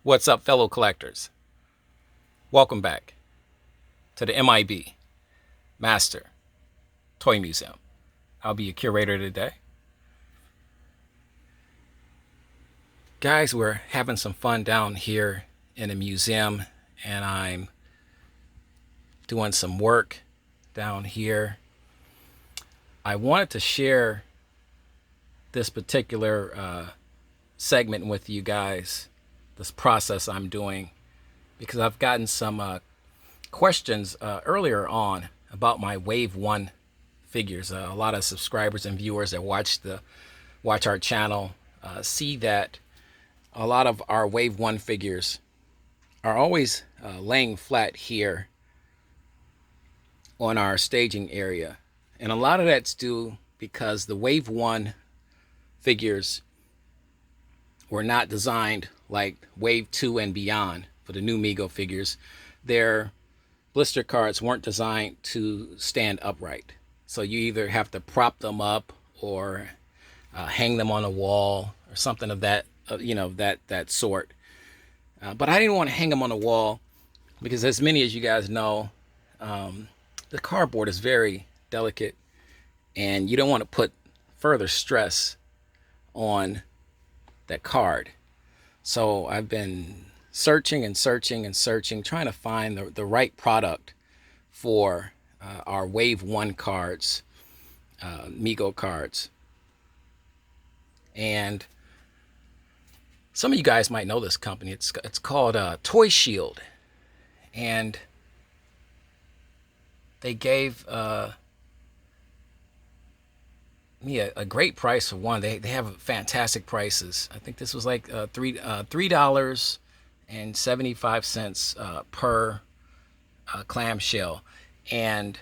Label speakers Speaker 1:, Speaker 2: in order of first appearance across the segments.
Speaker 1: What's up, fellow collectors? Welcome back to the M.I.B. Master Toy Museum. I'll be your curator today. Guys, we're having some fun down here in the museum, and I'm doing some work down here. I wanted to share this particular segment with you guys, this process I'm doing, because I've gotten some questions earlier on about my Wave 1 figures. A lot of subscribers and viewers that watch our channel see that a lot of our Wave 1 figures are always laying flat here on our staging area. And a lot of that's due because the Wave 1 figures were not designed like Wave 2 and beyond for the new Mego figures. Their blister cards weren't designed to stand upright. So you either have to prop them up or hang them on a wall or something of that, that sort. But I didn't want to hang them on a wall because, as many as you guys know, the cardboard is very delicate and you don't want to put further stress on that card. So I've been searching and searching and searching, trying to find the right product for our Wave 1 cards, Mego cards. And some of you guys might know this company. It's called Toy Shield. And they gave me a great price for one. They have fantastic prices. I think this was like $3.75 per clamshell, and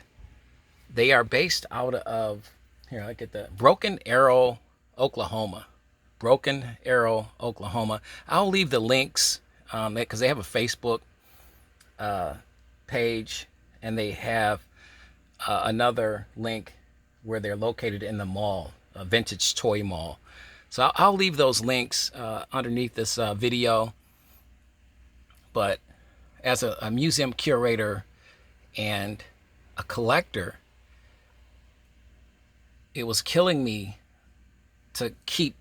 Speaker 1: they are based out of here. I get the Broken Arrow, Oklahoma. Broken Arrow, Oklahoma. I'll leave the links because they have a Facebook page, and they have another link where they're located in the mall, a vintage toy mall. So I'll leave those links underneath this video. But as a museum curator and a collector, it was killing me to keep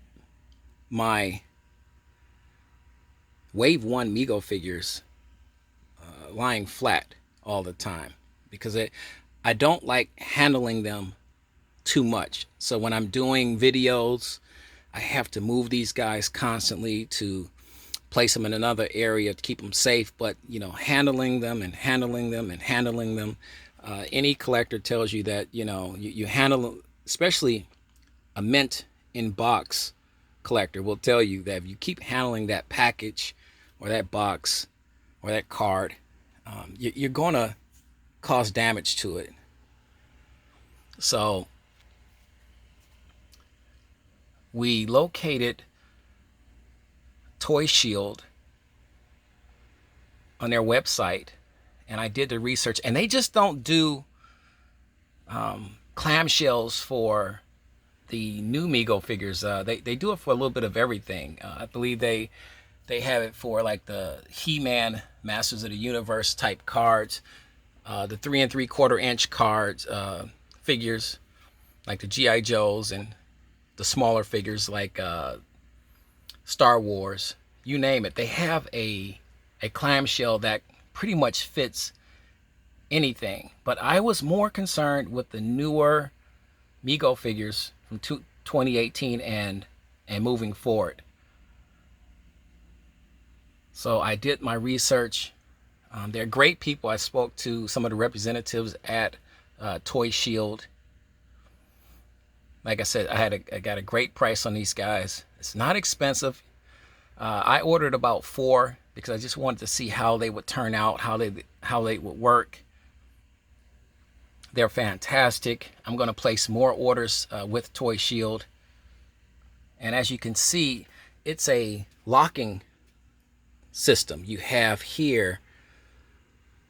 Speaker 1: my Wave 1 Mego figures lying flat all the time because I don't like handling them too much. So when I'm doing videos, I have to move these guys constantly to place them in another area to keep them safe. But handling them and handling them and handling them, any collector tells you that you handle, especially a mint in box collector will tell you that if you keep handling that package or that box or that card, you're going to cause damage to it. So we located Toy Shield on their website, and I did the research, and they just don't do clamshells for the new Mego figures. They do it for a little bit of everything. I believe they have it for like the He-Man Masters of the Universe type cards, the 3 3/4 inch cards, figures like the G.I. Joes, and the smaller figures like Star Wars, you name it. They have a clamshell that pretty much fits anything. But I was more concerned with the newer Mego figures from 2018 and moving forward. So I did my research. They're great people. I spoke to some of the representatives at Toy Shield. Like I said, I got a great price on these guys. It's not expensive. I ordered about 4 because I just wanted to see how they would turn out, how they would work. They're fantastic. I'm going to place more orders with Toy Shield. And as you can see, it's a locking system. You have here,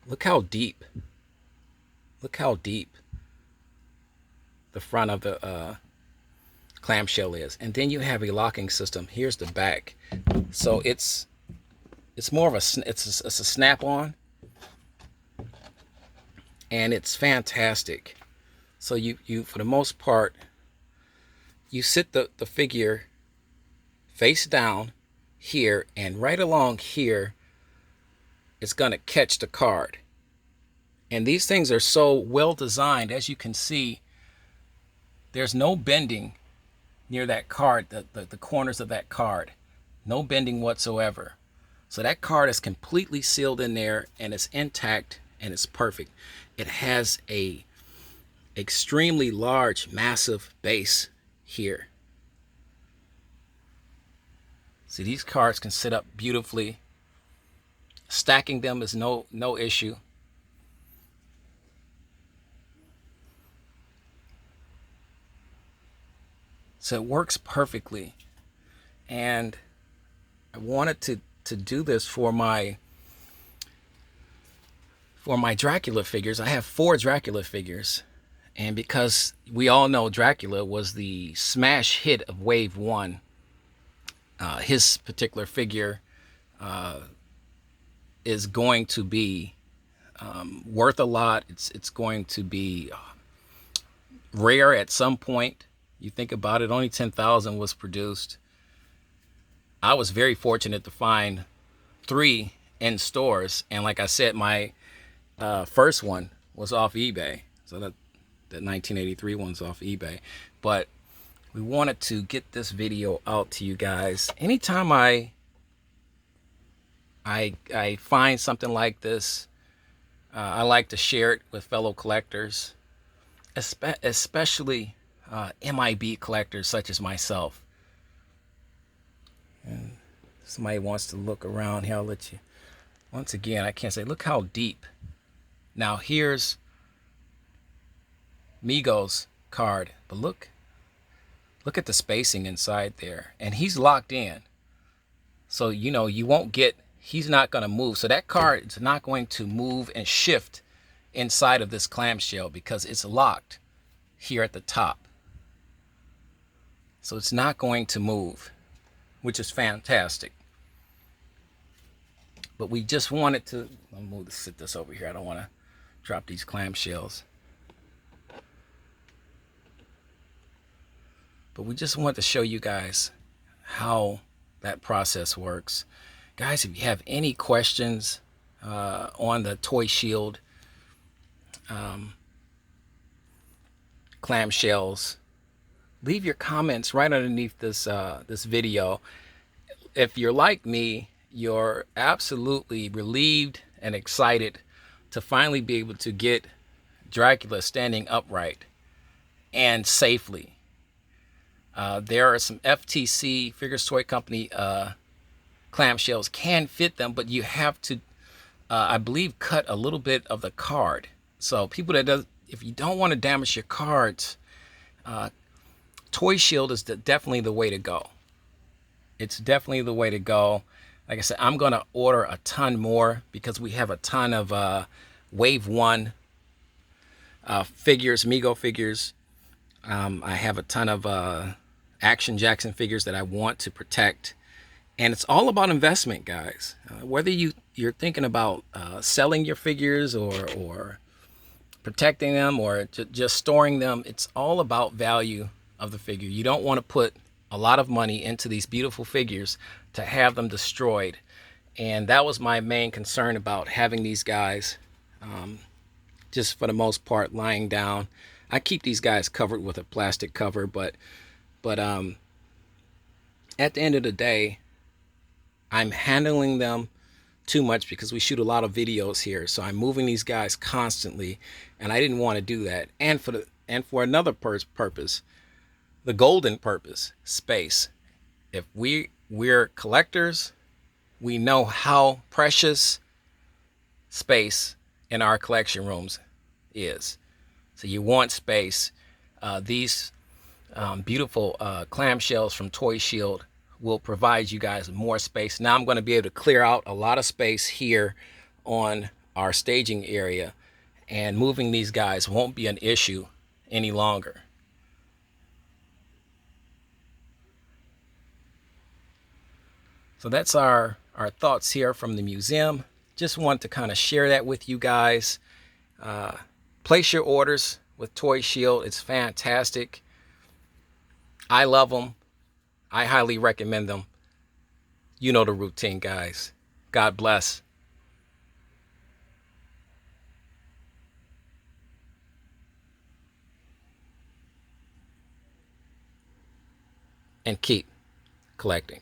Speaker 1: look how deep the front of the clamshell is. And then you have a locking system. Here's the back. So it's it's more of it's a snap-on, and it's fantastic. So you for the most part, you sit the figure face down here, and right along here it's going to catch the card. And these things are so well designed. As you can see, there's no bending near that card, the corners of that card. No bending whatsoever. So that card is completely sealed in there, and it's intact, and it's perfect. It has a extremely large, massive base here. See, these cards can sit up beautifully. Stacking them is no issue. So it works perfectly. And I wanted to do this for my Dracula figures. I have 4 Dracula figures. And because we all know Dracula was the smash hit of Wave 1, his particular figure is going to be worth a lot. It's going to be rare at some point. You think about it, only 10,000 was produced. I was very fortunate to find 3 in stores, and like I said, my first one was off eBay. So that 1983 one's off eBay. But we wanted to get this video out to you guys. Anytime I find something like this, I like to share it with fellow collectors, especially M.I.B. collectors such as myself. And somebody wants to look around here, I'll let you. Once again, I can't say, look how deep. Now here's Mego's card, but look at the spacing inside there, and he's locked in. So you know you won't get, he's not going to move. So that card is not going to move and shift inside of this clamshell because it's locked here at the top. So it's not going to move, which is fantastic. But we just wanted to, I'm to sit this over here. I don't want to drop these clamshells. But we just want to show you guys how that process works. Guys, if you have any questions on the Toy Shield clamshells, leave your comments right underneath this this video. If you're like me, you're absolutely relieved and excited to finally be able to get Dracula standing upright and safely. There are some FTC, Figures Toy Company clamshells can fit them, but you have to, I believe, cut a little bit of the card. So people if you don't want to damage your cards, Toy Shield is definitely the way to go. It's definitely the way to go. Like I said, I'm going to order a ton more because we have a ton of Wave 1 figures, Mego figures. I have a ton of Action Jackson figures that I want to protect. And it's all about investment, guys. Whether you're thinking about selling your figures or protecting them or just storing them, it's all about value of the figure. You don't want to put a lot of money into these beautiful figures to have them destroyed. And that was my main concern about having these guys just for the most part lying down. I keep these guys covered with a plastic cover, but at the end of the day, I'm handling them too much because we shoot a lot of videos here. So I'm moving these guys constantly, and I didn't want to do that. And for another purpose, the golden purpose, space. If we're collectors, we know how precious space in our collection rooms is. So you want space. These beautiful clamshells from Toy Shield will provide you guys more space. Now I'm going to be able to clear out a lot of space here on our staging area, and moving these guys won't be an issue any longer. So that's our our thoughts here from the museum. Just want to kind of share that with you guys. Place your orders with Toy Shield. It's fantastic. I love them. I highly recommend them. You know the routine, guys. God bless. And keep collecting.